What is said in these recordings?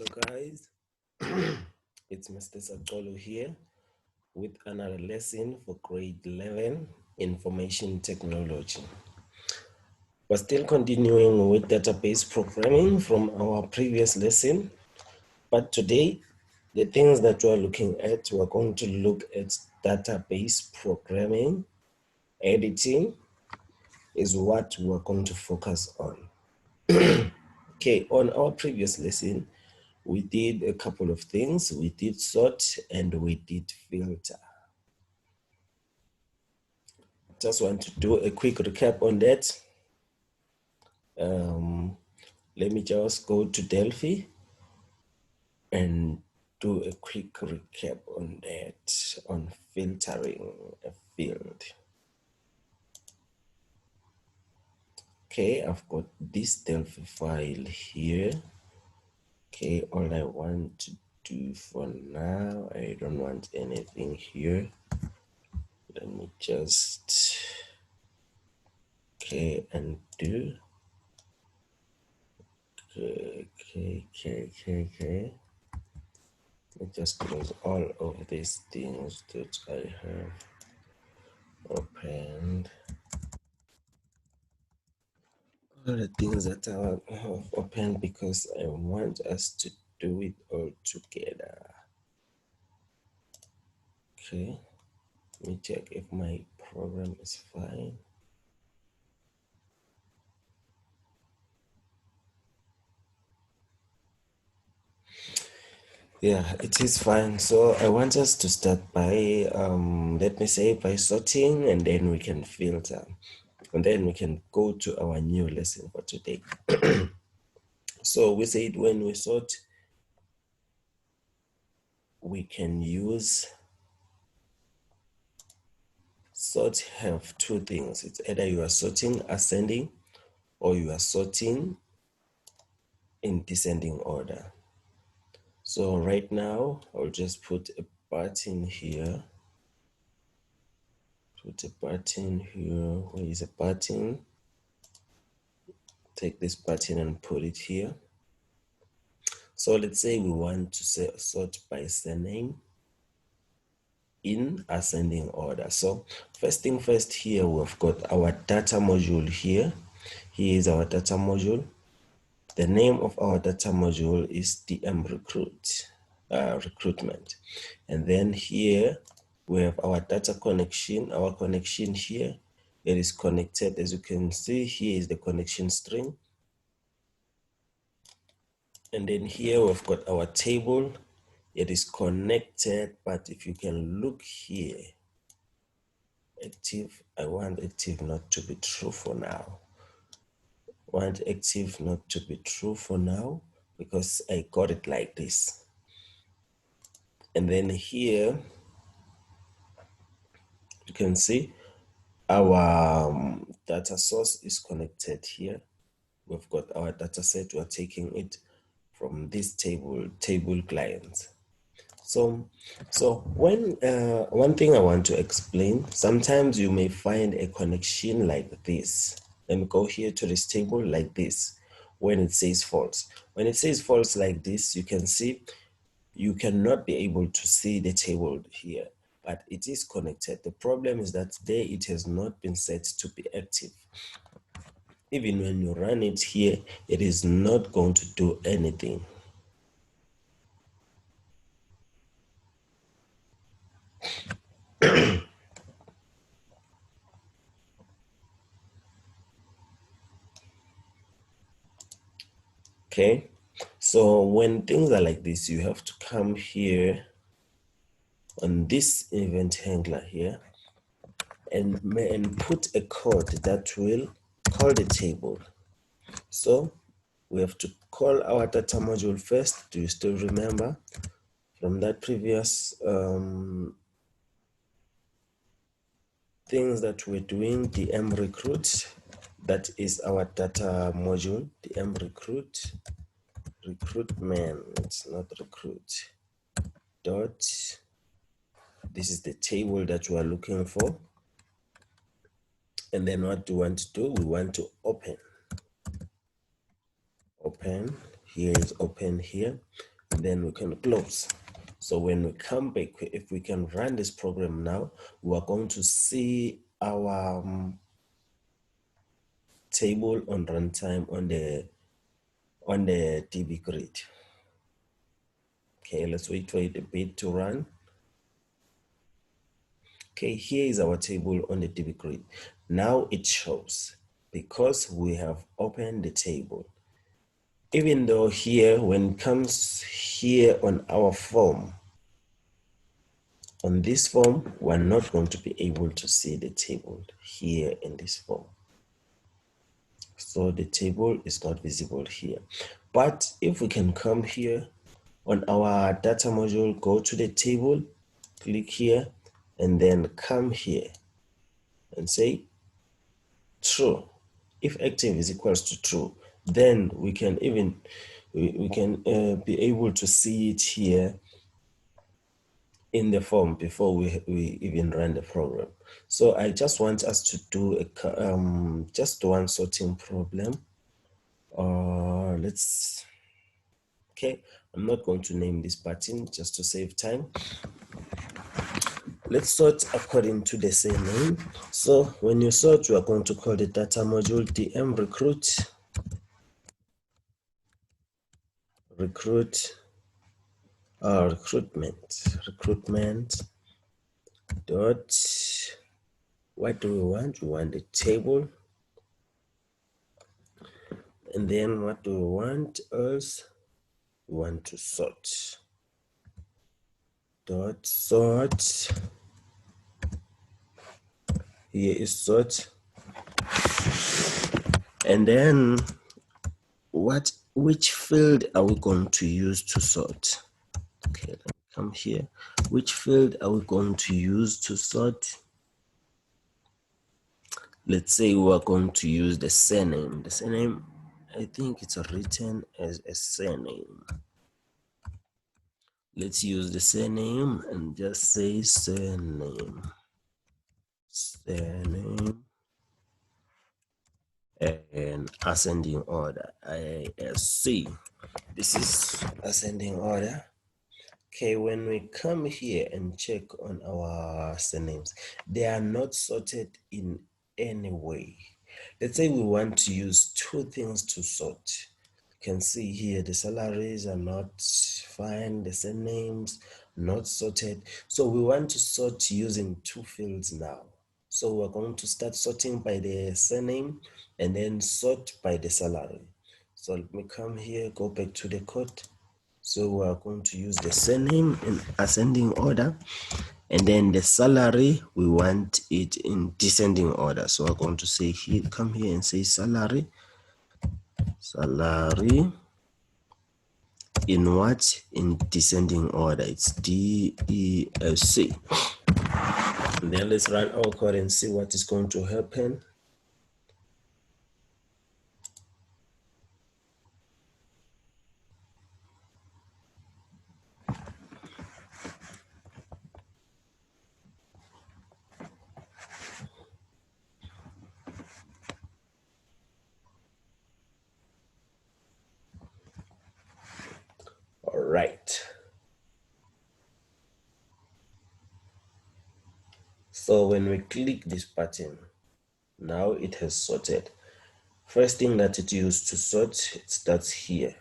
Hello guys, it's Mr. Sacholo here with another lesson for grade 11 information technology. We're still continuing with database programming from our previous lesson, but today the things that we're looking at, we're going to look at database programming. Editing is what we're going to focus on. Okay, on our previous lesson, we did a couple of things. We did sort and we did filter. Just want to do a quick recap on that. Let me just go to Delphi and do a quick recap on that, on filtering a field. Okay, I've got this Delphi file here. Okay, all I want to do for now, I don't want anything here. Let me just, okay, undo. Okay. Let me just close all of these things that I have opened. All the things that I have opened because I want us to do it all together. Okay, let me check if my program is fine. Yeah, it is fine. So I want us to start by, let me say, by sorting, and then we can filter. And then we can go to our new lesson for today. So we said when we sort, we can use sort have two things. It's either you are sorting ascending or you are sorting in descending order. So right now, I'll just put a button here. Put a button here. Where is a button? Take this button and put it here. So let's say we want to sort by surname in ascending order. So first thing first, here we've got our data module here. Here is our data module. The name of our data module is DM recruitment. And then here we have our data connection. Our connection here, it is connected. As you can see, here is the connection string. And then here we've got our table. It is connected, but if you can look here, active, I want active not to be true for now. Want active not to be true for now because I got it like this. And then here you can see our data source is connected here. We've got our data set. We're taking it from this table clients. So when one thing I want to explain, sometimes you may find a connection like this. Let me go here to this table like this when it says false. When it says false like this, you can see you cannot be able to see the table here, but it is connected. The problem is that there it has not been set to be active. Even when you run it here, it is not going to do anything. Okay, so when things are like this, you have to come here on this event handler here and put a code that will call the table. So we have to call our data module first. Do you still remember from that previous things that we're doing? DM recruit, that is our data module. DM recruitment, not recruit dot. This is the table that we are looking for. And then what do we want to do? We want to open. Here is open here. then we can close. So when we come back, if we can run this program now, we are going to see our table on runtime on the DB grid. Okay, let's wait for it a bit to run. Okay, here is our table on the DB grid. Now it shows because we have opened the table. Even though here, when it comes here on our form, on this form, we're not going to be able to see the table here in this form. So the table is not visible here. But if we can come here on our data module, go to the table, click here, and then come here and say true. If active is equals to true, then we can even be able to see it here in the form before we even run the program. So I just want us to do a just one sorting problem. Okay, I'm not going to name this button just to save time. Let's sort according to the same name. So when you sort, you are going to call the data module dm recruitment dot, what do we want? We want the table. And then what do we want else? We want to sort. Dot sort. Here is sort. And then which field are we going to use to sort? Okay, let me come here. Which field are we going to use to sort? Let's say we are going to use the surname. The surname, I think it's written as a surname. Let's use the surname and just say surname. Surname and ascending order, ISC. This is ascending order. Okay, when we come here and check on our surnames, they are not sorted in any way. Let's say we want to use two things to sort. You can see here the salaries are not fine, the surnames not sorted. So we want to sort using two fields now. So we're going to start sorting by the surname and then sort by the salary. So let me come here, go back to the code. So we are going to use the surname in ascending order, and then the salary, we want it in descending order. So we're going to say here, come here and say salary in what? In descending order. It's DESC. And then let's run our code and see what is going to happen. All right. So when we click this button, now it has sorted. First thing that it used to sort, it starts here.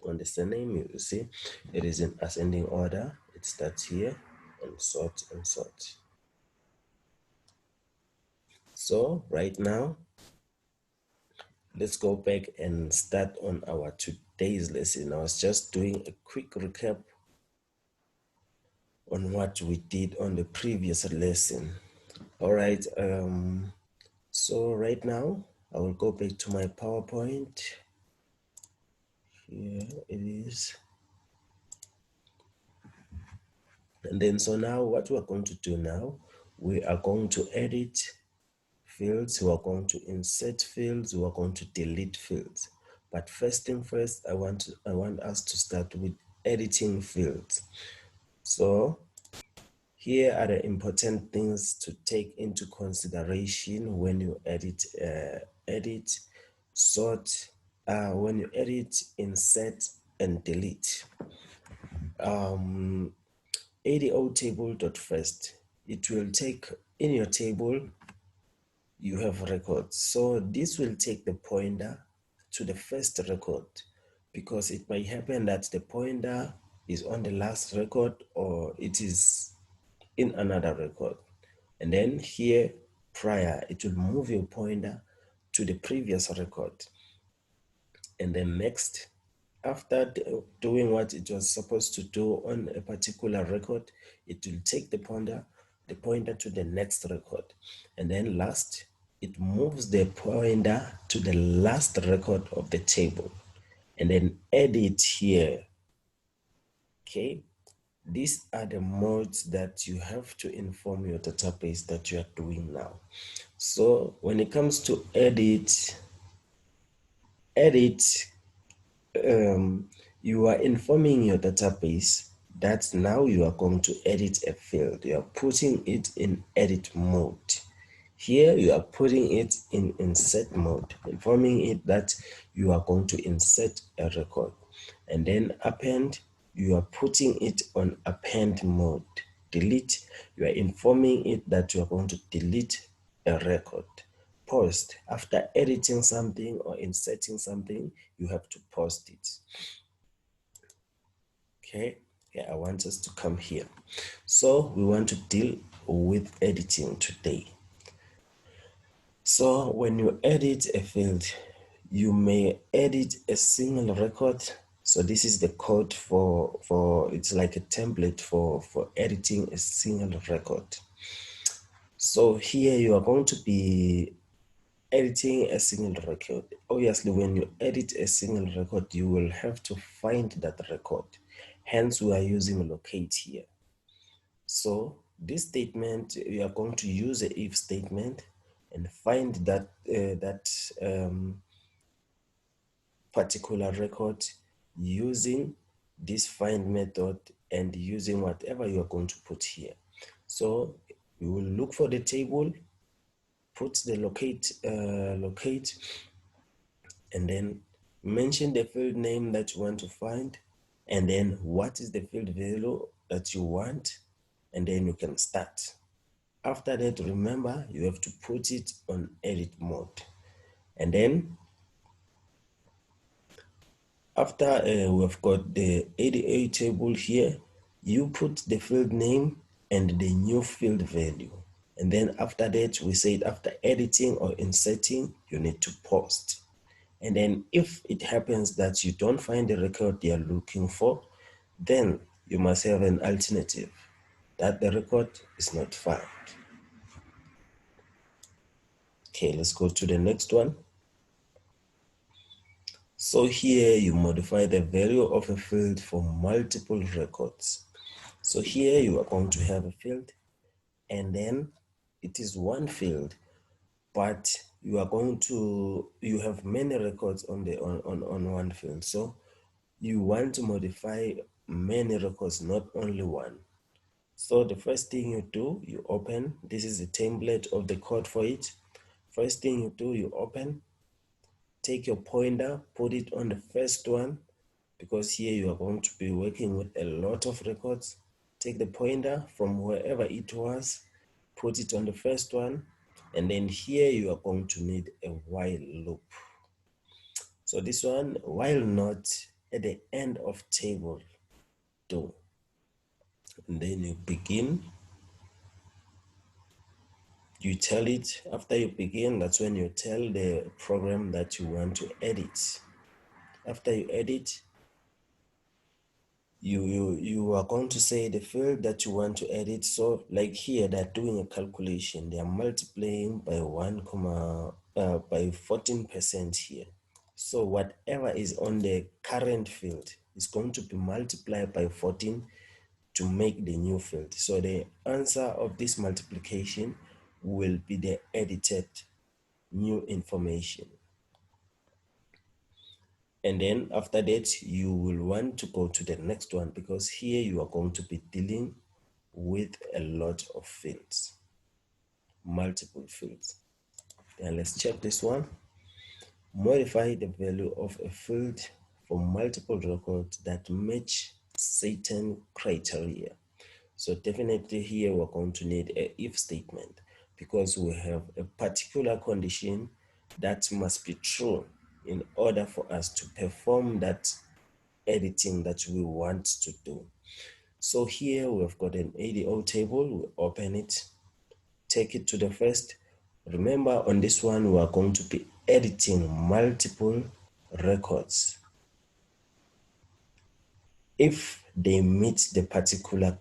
On the surname, you see, it is in ascending order. It starts here and sort and sort. So right now, let's go back and start on our today's lesson. I was just doing a quick recap on what we did on the previous lesson. All right, so right now I will go back to my PowerPoint. Here it is. And then so now what we're going to do now, we are going to edit fields, we are going to insert fields, we are going to delete fields. But first thing first, I want us to start with editing fields. So here are the important things to take into consideration when you edit, sort, when you edit, insert, and delete. ADO table dot first. It will take in your table you have records. So this will take the pointer to the first record, because it might happen that the pointer is on the last record or it is in another record. And then here prior, it will move your pointer to the previous record. And then next, after doing what it was supposed to do on a particular record, it will take the pointer to the next record. And then last, it moves the pointer to the last record of the table and then add it here. Okay, these are the modes that you have to inform your database that you are doing now. So when it comes to edit, you are informing your database that now you are going to edit a field. You are putting it in edit mode. Here you are putting it in insert mode, informing it that you are going to insert a record. And then append, you are putting it on append mode. Delete, you are informing it that you are going to delete a record. Post, after editing something or inserting something, you have to post it. Okay, yeah, I want us to come here. So we want to deal with editing today. So when you edit a field, you may edit a single record. So this is the code for it's like a template for editing a single record. So here you are going to be editing a single record. Obviously, when you edit a single record, you will have to find that record. Hence, we are using locate here. So this statement, you are going to use a if statement and find that particular record using this find method and using whatever you are going to put here. So you will look for the table, put the locate, and then mention the field name that you want to find, and then what is the field value that you want, and then you can start. After that, remember, you have to put it on edit mode. And then after we've got the ADA table here, you put the field name and the new field value. And then after that, we said after editing or inserting, you need to post. And then if it happens that you don't find the record you're looking for, then you must have an alternative that the record is not found. Okay, let's go to the next one. So here you modify the value of a field for multiple records. So here you are going to have a field, and then it is one field, but you have many records on one field. So you want to modify many records, not only one. So the first thing you do, you open, this is the template of the code for it. First thing you do, you open, take your pointer, put it on the first one, because here you are going to be working with a lot of records. Take the pointer from wherever it was, put it on the first one, and then here you are going to need a while loop. So this one, while not at the end of table, do. And then you begin. You tell it, after you begin, that's when you tell the program that you want to edit. After you edit, you are going to say the field that you want to edit. So like here, they're doing a calculation. They are multiplying by 14% here. So whatever is on the current field is going to be multiplied by 14 to make the new field. So the answer of this multiplication will be the edited new information. And then after that, you will want to go to the next one, because here you are going to be dealing with a lot of fields, multiple fields. Then let's check this one. Modify the value of a field for multiple records that match certain criteria. So definitely here we're going to need a if statement because we have a particular condition that must be true in order for us to perform that editing that we want to do. So here we've got an ADO table. We open it, take it to the first. Remember, on this one we are going to be editing multiple records. If they meet the particular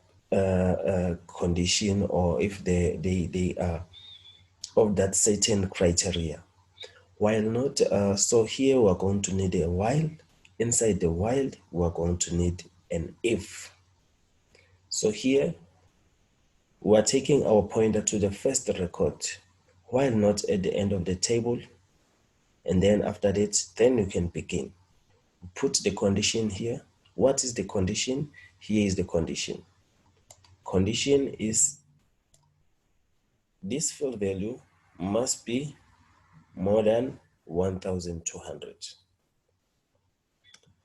condition, or if they are of that certain criteria. While not, so here we're going to need a while. Inside the while, we're going to need an if. So here, we're taking our pointer to the first record, while not at the end of the table. And then after that, then you can begin. Put the condition here. What is the condition? Here is the condition. Condition is this field value must be more than 1,200.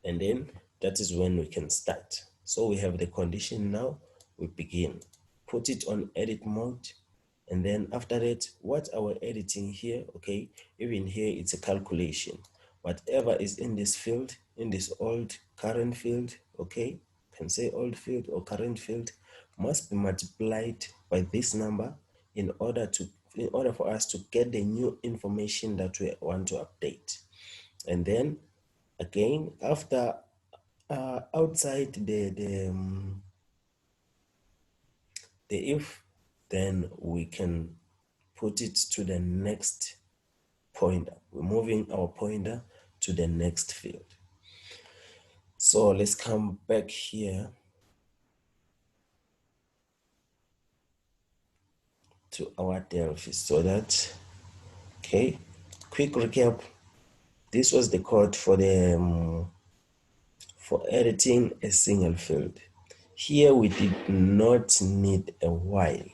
And then that is when we can start. So we have the condition now, we begin. Put it on edit mode. And then after that, what our editing here, okay, even here it's a calculation. Whatever is in this field, in this old current field, okay, can say old field or current field, must be multiplied by this number in order for us to get the new information that we want to update. And then again, after outside the if, then we can put it to the next pointer. We're moving our pointer to the next field. So let's come back here to our Delphi so that, okay, quick recap. This was the code for the for editing a single field. Here we did not need a while.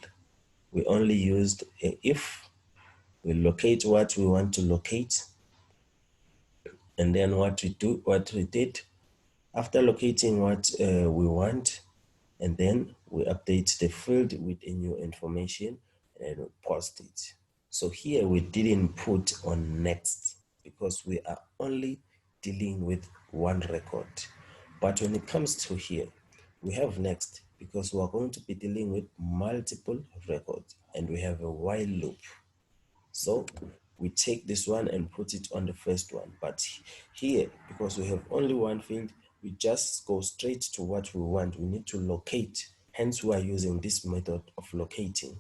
We only used a if. We locate what we want to locate. And then what we did, after locating what we want, and then we update the field with a new information and we post it. So here we didn't put on next because we are only dealing with one record. But when it comes to here, we have next because we are going to be dealing with multiple records and we have a while loop. So we take this one and put it on the first one. But here, because we have only one field, we just go straight to what we want. We need to locate. Hence, we are using this method of locating.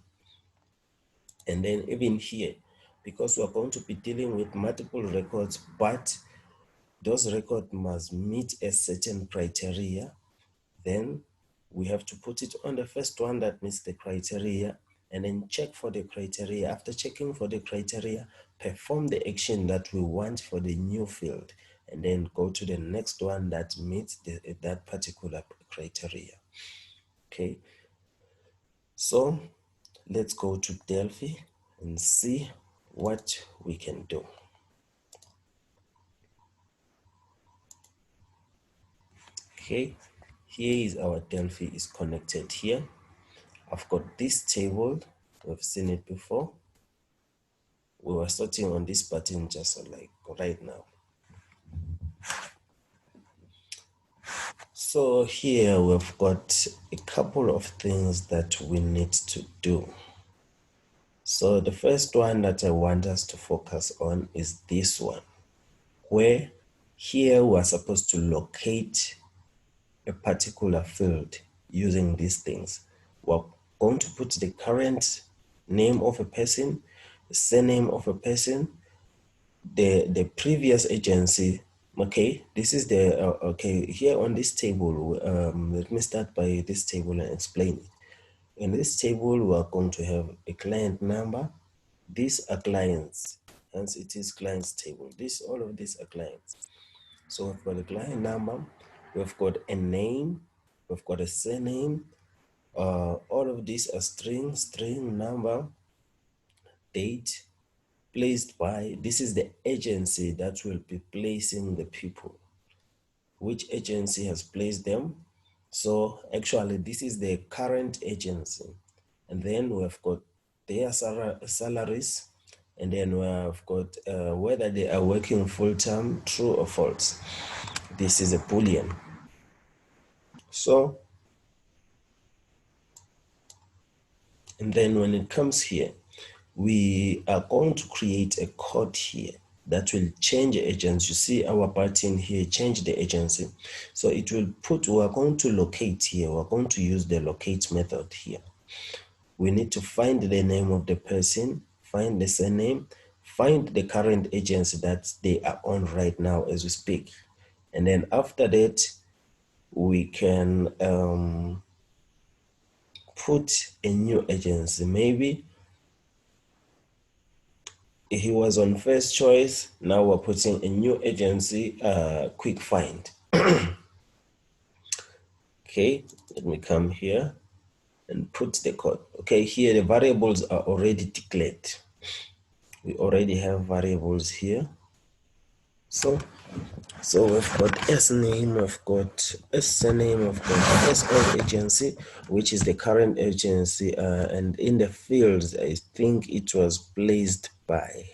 And then even here, because we are going to be dealing with multiple records, but those records must meet a certain criteria, then we have to put it on the first one that meets the criteria and then check for the criteria. After checking for the criteria, perform the action that we want for the new field and then go to the next one that meets that particular criteria. Okay, so let's go to Delphi and see what we can do. Okay, here is our Delphi is connected here. I've got this table, we've seen it before. We were sorting on this button just like right now. So here we've got a couple of things that we need to do. So the first one that I want us to focus on is this one, where here we're supposed to locate a particular field using these things. We're going to put the current name of a person, the surname of a person, the previous agency. Okay, this is the okay, here on this table, let me start by this table and explain it. In this table, we are going to have a client number. These are clients, hence it is clients table. All of these are clients. So we've got a client number, we've got a name, we've got a surname. All of these are string number, date, placed by. This is the agency that will be placing the people. which agency has placed them. So actually this is the current agency, and then we've got their salaries, and then we've got whether they are working full-time, true or false. This is a boolean. So, and then when it comes here, we are going to create a code here that will change the agents. You see our button here, change the agency. So it will put, we're going to locate here. We're going to use the locate method here. We need to find the name of the person, find the surname, find the current agency that they are on right now as we speak. And then after that, we can put a new agency. Maybe he was on first choice. Now we're putting a new agency, quick find. Okay, let me come here and put the code. Okay, here the variables are already declared. We already have variables here. So we've got S name, we've got S surname, we've got S all agency, which is the current agency, and in the fields, I think it was placed by.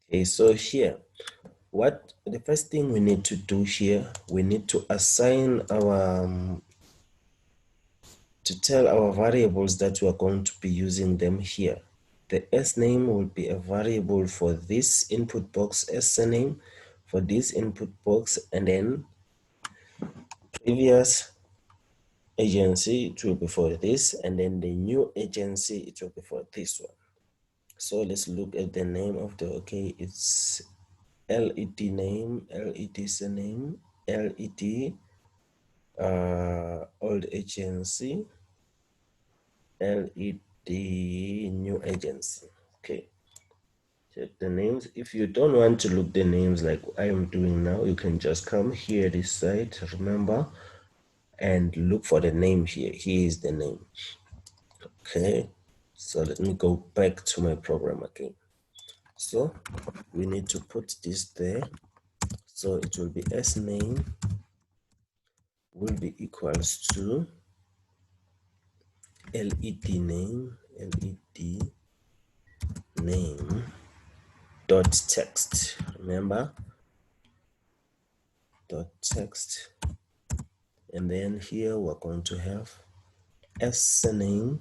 Okay, so here, what the first thing we need to do here, we need to assign our to tell our variables that we are going to be using them here. The S name will be a variable for this input box, S name for this input box, and then previous agency, it will be for this, and then the new agency, it will be for this one. So let's look at the name of the, okay, it's LED name, LED surname, LED old agency, LED new agency. Okay, check the names. If you don't want to look the names like I am doing now, you can just come here this side, remember, and look for the name here. Here is the name. Okay, so let me go back to my program again. So we need to put this there. So it will be S name will be equals to LED name dot text. Remember, dot text, and then here we're going to have surname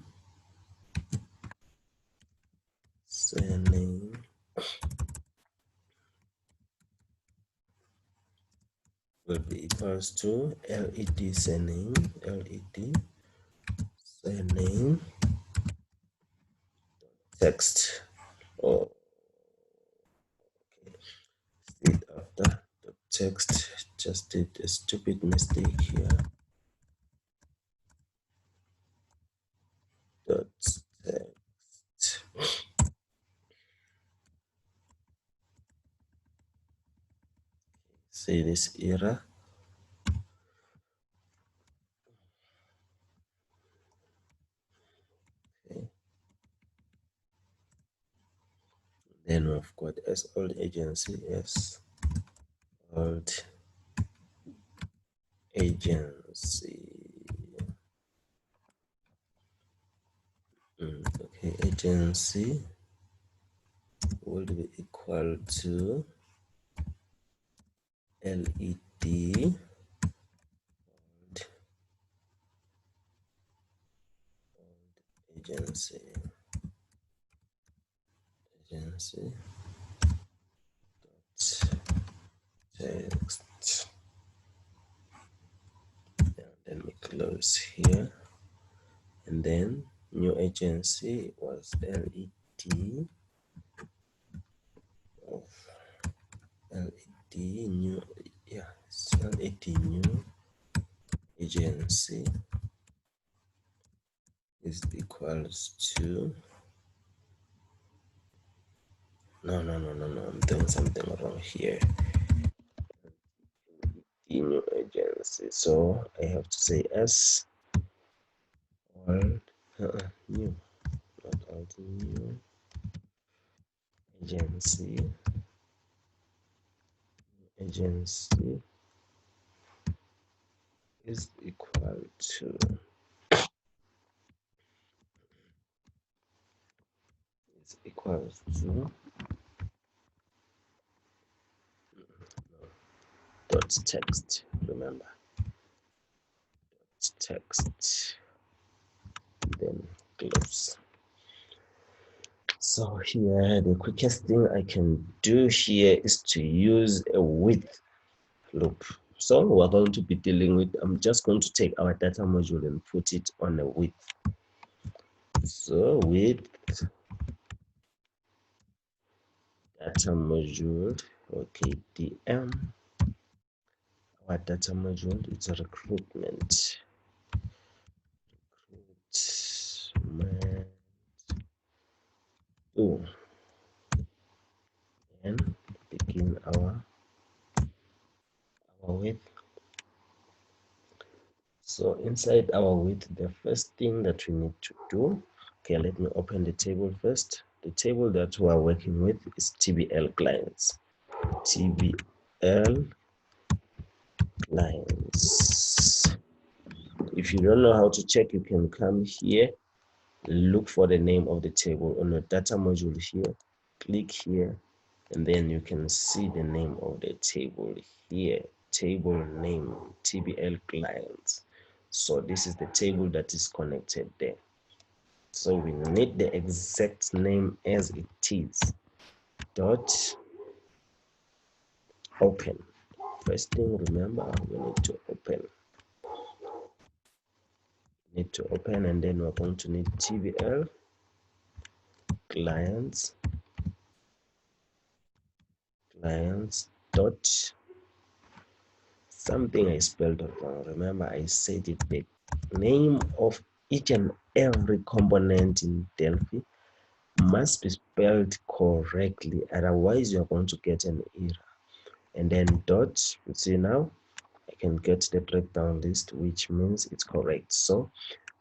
will be equals to LED surname text. Oh, straight after the text, just did a stupid mistake here. Dot text. See this error. Okay. Then we've got S old agency, S old agency. Okay, agency will be equal to LED agency text. Then we close here, and then new agency was LED of LED new, yeah, it's LED new agency is equals to, no, I'm doing something wrong here. The new agency, so I have to say S old New, not alt, new agency is equal to dot text. Remember, text, then close. So here the quickest thing I can do here is to use a with loop. So we're going to be dealing with, I'm just going to take our data module and put it on a with. So with data module, okay, DM, our data module, it's a recruitment. Oh, and begin our with. So inside our with, the first thing that we need to do, okay, let me open the table first. The table that we are working with is TBL clients. TBL clients. If you don't know how to check, you can come here, look for the name of the table on the data module here, click here, and then you can see the name of the table here. Table name TBL clients. So this is the table that is connected there. So we need the exact name as it is. Dot open. First thing, remember, we need to open. And then we're going to need TBL clients dot something I spelled it wrong. Remember, I said it, the name of each and every component in Delphi must be spelled correctly, otherwise you're going to get an error. And then dot, you see now I can get the breakdown list, which means it's correct. So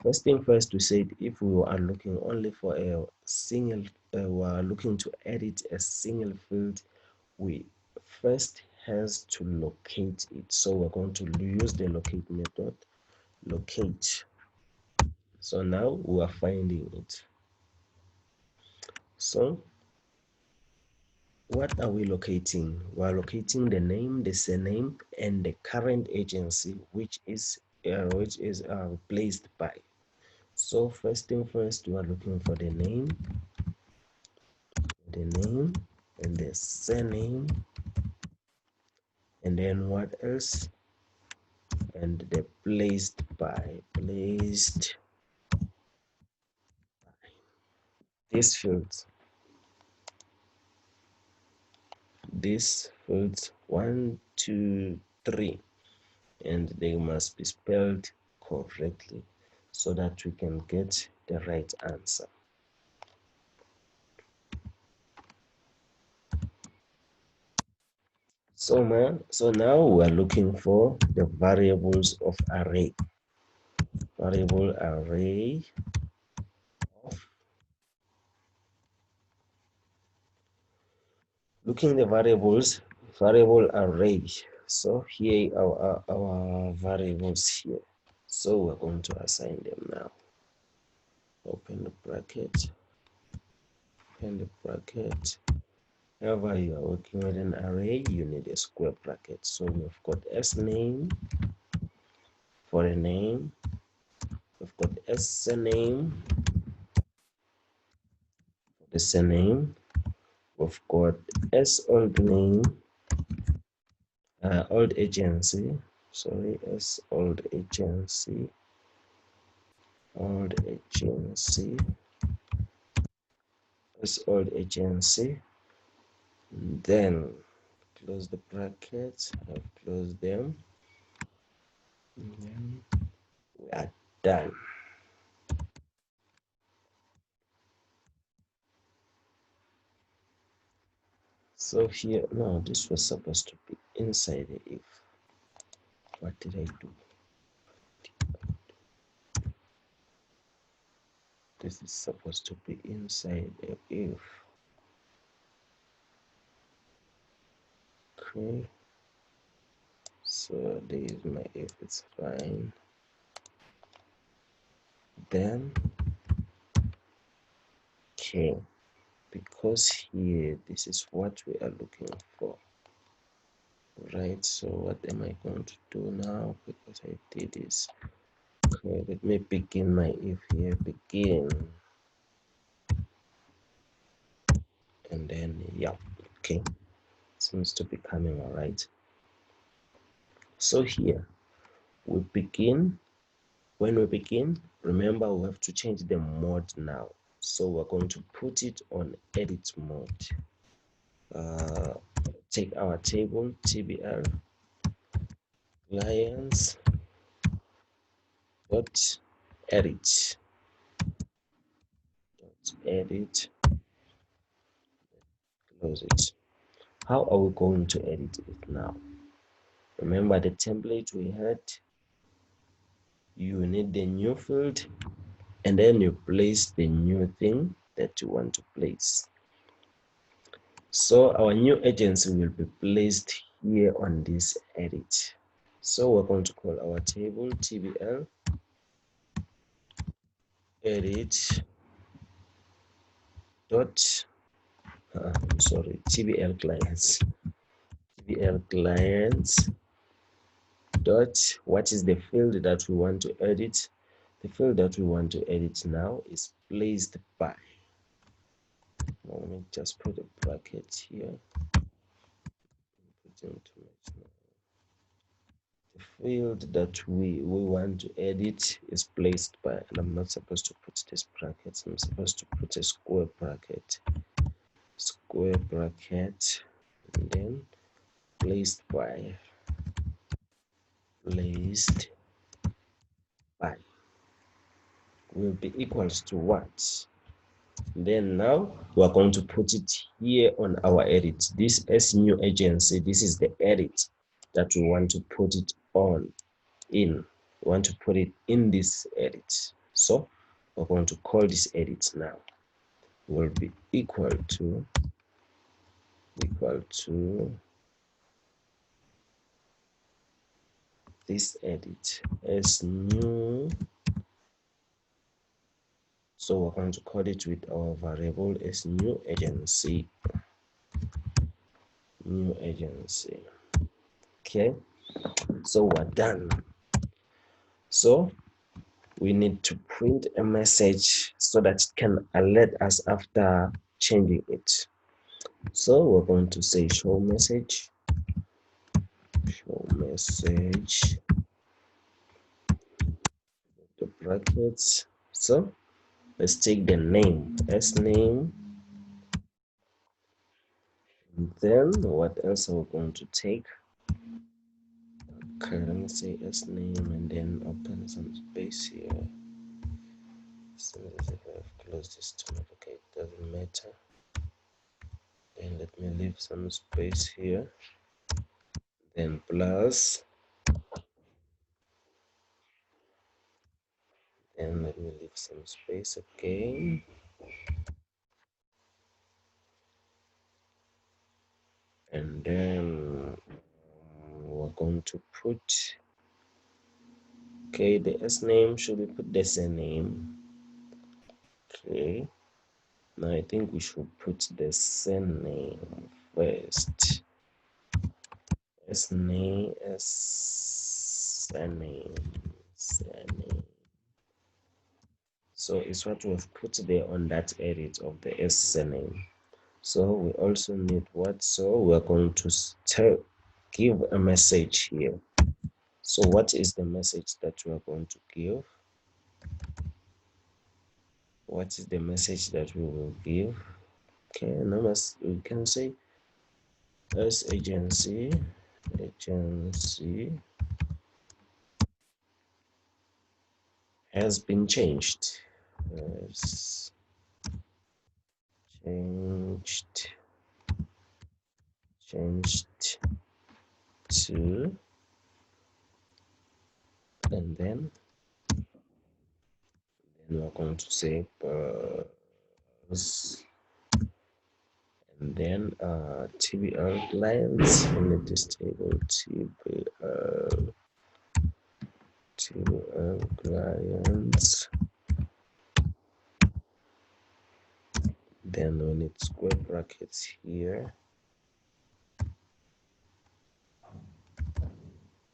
first thing first, we said if we are looking only for a single, we are looking to edit a single field, we first has to locate it. So we're going to use the locate method, locate. So now we are finding it. So what are we locating? We are locating the name, the surname, and the current agency, which is replaced by. So first thing first, we are looking for the name, and the surname, and then what else? And the placed by. These fields. These fields 1, 2, 3, and they must be spelled correctly so that we can get the right answer. So now we are looking for the variables of array. Variable array of looking the variable array. So here are our variables here. So we're going to assign them now. Open the bracket. Whenever you are working with an array, you need a square bracket. So we've got s name for a name. We've got s name for the surname. We've got s old name, old agency. Sorry, s old agency. S old agency. Then close the brackets. I've closed them. And then we are done. So here, no, this was supposed to be inside the if. What did I do? This is supposed to be inside a if. Okay, so there is my if, it's fine. Then okay, because here this is what we are looking for, right? So what am I going to do now? Because I did this. Okay, let me begin my if here. Begin, and then yeah, okay, seems to be coming all right. So here we begin. When we begin, remember we have to change the mode now. So we're going to put it on edit mode. Take our table tbl clients dot edit close it. How are we going to edit it now? Remember the template we had. You need the new field, and then you place the new thing that you want to place. So our new agency will be placed here on this edit. So we're going to call our table tbl edit dot tbl clients dot, what is the field that we want to edit? The field that we want to edit now is placed by. Let me just put a bracket here. The field that we want to edit is placed by, and I'm not supposed to put this brackets. I'm supposed to put a square bracket, and then placed by will be equals to what? Then now we're going to put it here on our edit. This as new agency, this is the edit that we want to put it on in. We want to put it in this edit. So we're going to call this edit now. Will be equal to this edit as new. So we're going to call it with our variable as new agency. Okay, so we're done. So we need to print a message so that it can alert us after changing it. So we're going to say show message, the brackets. So let's take the name as name. And then what else are we going to take? Okay, let me say as name and then open some space here. So if I've closed this to me, okay, it doesn't matter. Then let me leave some space here. Then plus. And let me leave some space again. And then we're going to put, okay, the S name, should we put the surname? Okay, now I think we should put the surname first. Surname. So it's what we've put there on that edit of the S surname. So we also need what? So we're going to give a message here. So what is the message that we are going to give? What is the message that we will give? Okay, now we can say as agency has been changed. Has changed to, and then and we're going to say and then TBL clients in this table, TBL clients. Then we need square brackets here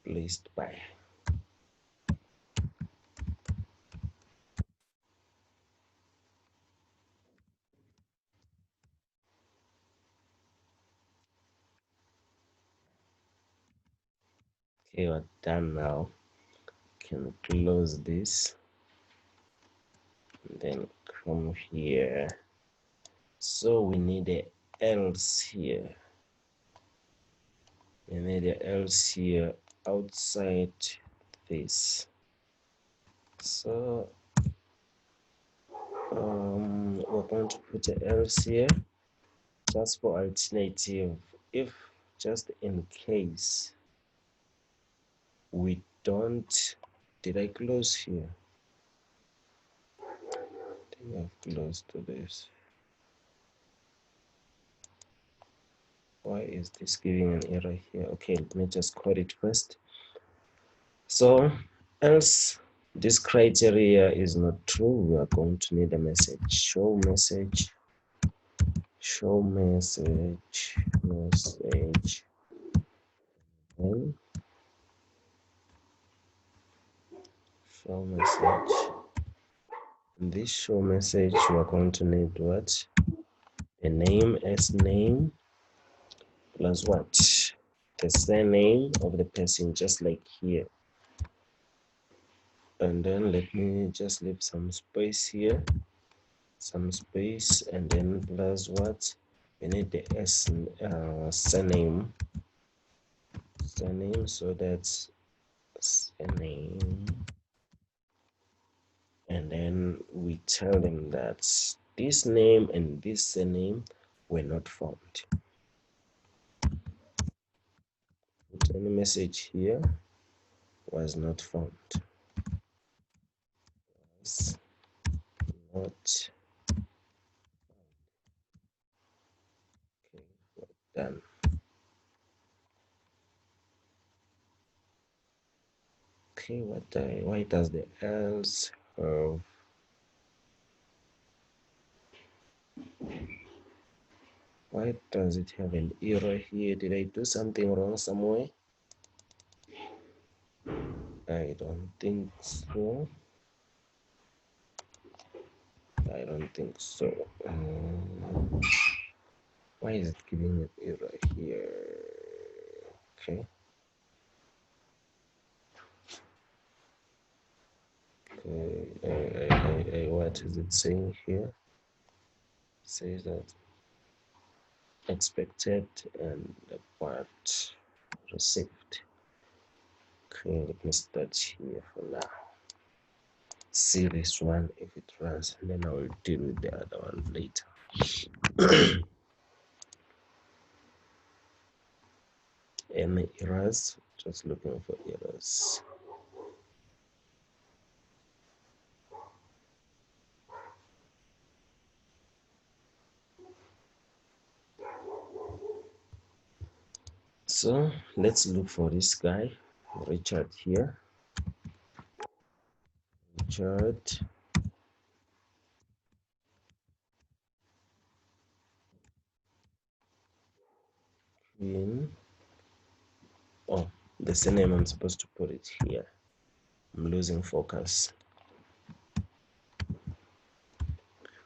placed by. Okay, we're done now. Can close this and then come here. So we need a else here. We need a else here outside this. So we're going to put an else here just for alternative. If just in case we don't, did I close here? I think I've closed to this. Why is this giving an error here? Okay, let me just code it first. So else this criteria is not true, we are going to need a message. Show message, show message, message, and show message. In this show message, we are going to need what? A name as name plus what? The surname of the person, just like here. And then let me just leave some space here, some space, and then plus what? We need the surname, so that's surname, and then we tell them that this name and this surname were not found. Put any message here, was not found. Was not. Okay, done. Okay, why does the else have why does it have an error here? Did I do something wrong somewhere? I don't think so. I don't think so. Why is it giving an error here? Okay. What is it saying here? It says that expected and the part received. Okay, let me start here for now. See this one if it runs, and then I will deal with the other one later. Any errors? Just looking for errors. So let's look for this guy, Richard here. Richard. Queen. Oh, the surname I'm supposed to put it here. I'm losing focus.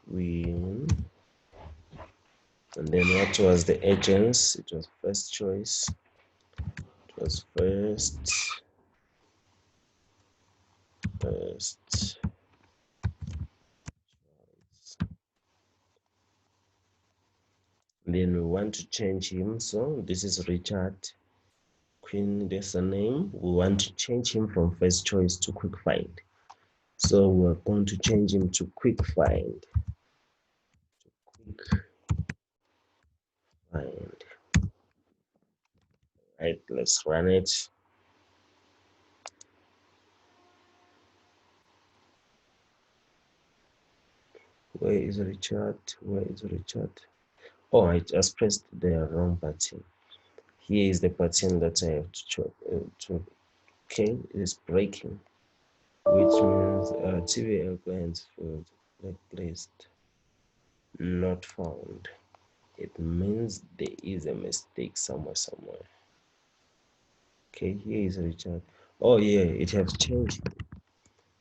Queen. And then what was the agents? It was first choice. It was first. Then we want to change him. So this is Richard. Queen, there's a name. We want to change him from first choice to quick find. So we're going to change him to quick find. Quick find. Right, let's run it. Where is Richard? Where is Richard? Oh, I just pressed the wrong button. Here is the button that I have to okay, it is breaking, which means TVL clients field like placed not found. It means there is a mistake somewhere. Okay, here is Richard. Oh yeah, it has changed.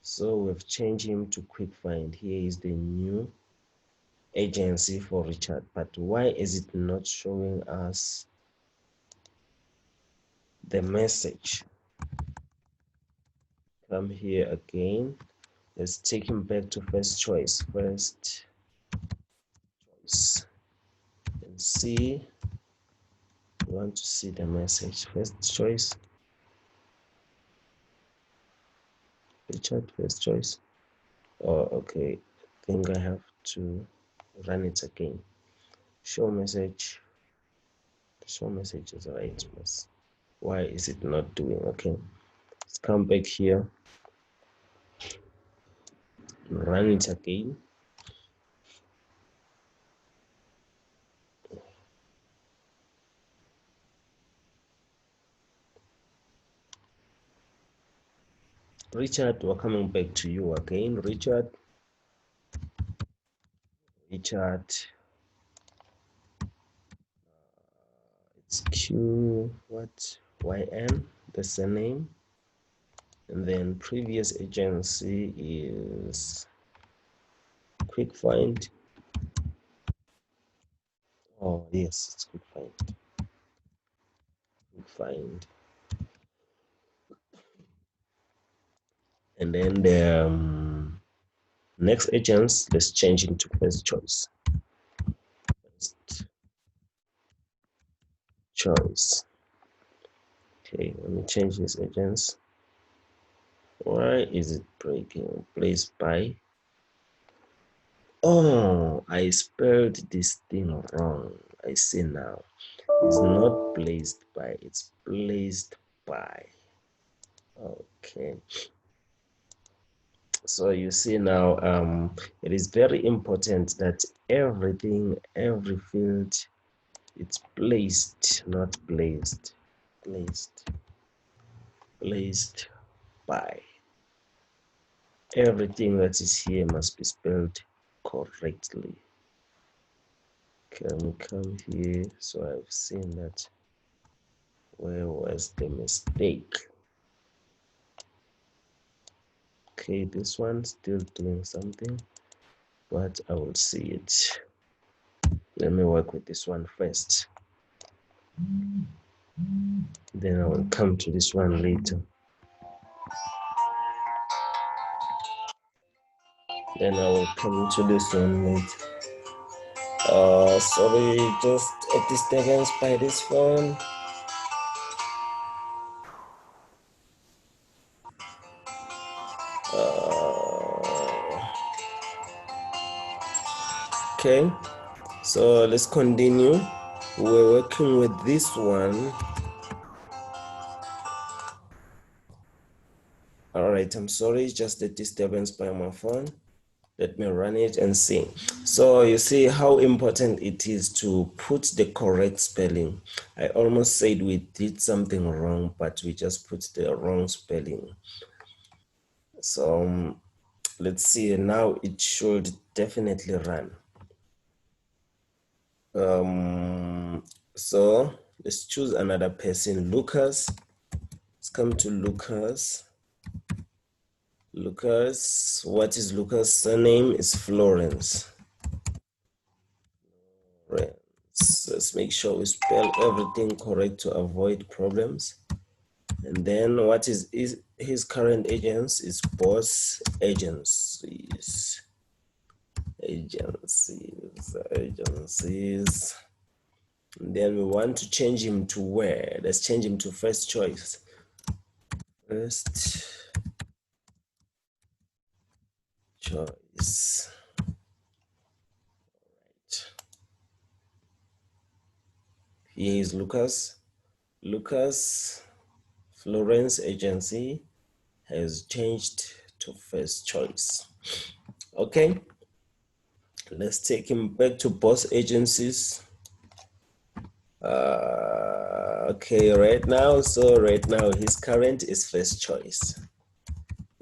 So we've changed him to quick find. Here is the new agency for Richard, but why is it not showing us the message? Come here again. Let's take him back to first choice. First choice. And see. We want to see the message. First choice. Richard, first choice. Oh, okay. I think I have to run it again. Show message. Show message is right. Why is it not doing? Okay. Let's come back here. Run it again. Richard, we're coming back to you again. Richard, it's Q, what, YN, the surname. And then previous agency is Quick Find. Oh, yes, it's Quick Find. Quick Find. And then the next agents, let's change into first choice. First choice. Okay, let me change these agents. Why is it breaking? Placed by. Oh, I spelled this thing wrong. I see now. It's not placed by, it's placed by. Okay. So you see now, it is very important that everything, every field, it's placed, not placed. Placed by. Everything that is here must be spelled correctly. Can we come here? So I've seen that. Where was the mistake? Okay, this one still doing something, but I will see it. Let me work with this one first. Then I will come to this one later. Then I will come to this one later. Sorry, just a disturbance by this phone. Okay, so let's continue. We're working with this one. All right, I'm sorry, just a disturbance by my phone. Let me run it and see. So you see how important it is to put the correct spelling. I almost said we did something wrong, but we just put the wrong spelling. So let's see, now it should definitely run. So let's choose another person, Lucas. Let's come to Lucas. Lucas, what is Lucas' surname? Is Florence. Let's make sure we spell everything correct to avoid problems. And then what is his current agents is Boss Agencies. Agencies. And then we want to change him to where? Let's change him to first choice. First choice. Right. Here is Lucas. Lucas Florence Agency has changed to first choice. Okay. Let's take him back to boss agencies. Okay, right now his current is first choice.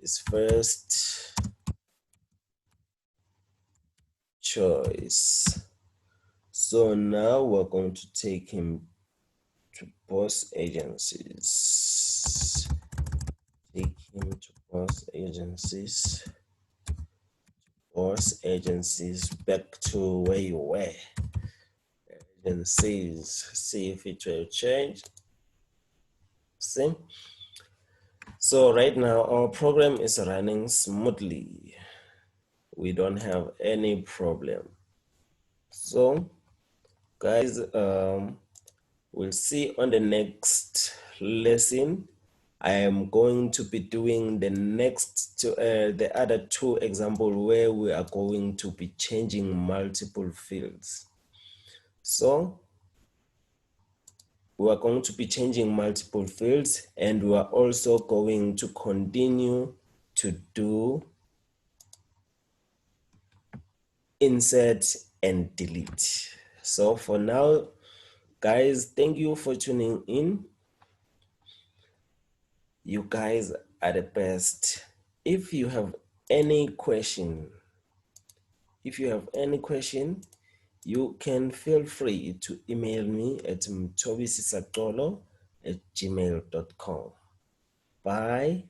His first choice. So now we're going to take him to boss agencies. Take him to boss agencies. Boss agencies, back to where you were. Agencies, see if it will change. See? So right now our program is running smoothly. We don't have any problem. So guys, we'll see on the next lesson. I am going to be doing the other two examples where we are going to be changing multiple fields. So we are going to be changing multiple fields, and we are also going to continue to do insert and delete. So for now, guys, thank you for tuning in. You guys are the best. If you have any question, you can feel free to email me at mtobisisaqolo@gmail.com. Bye.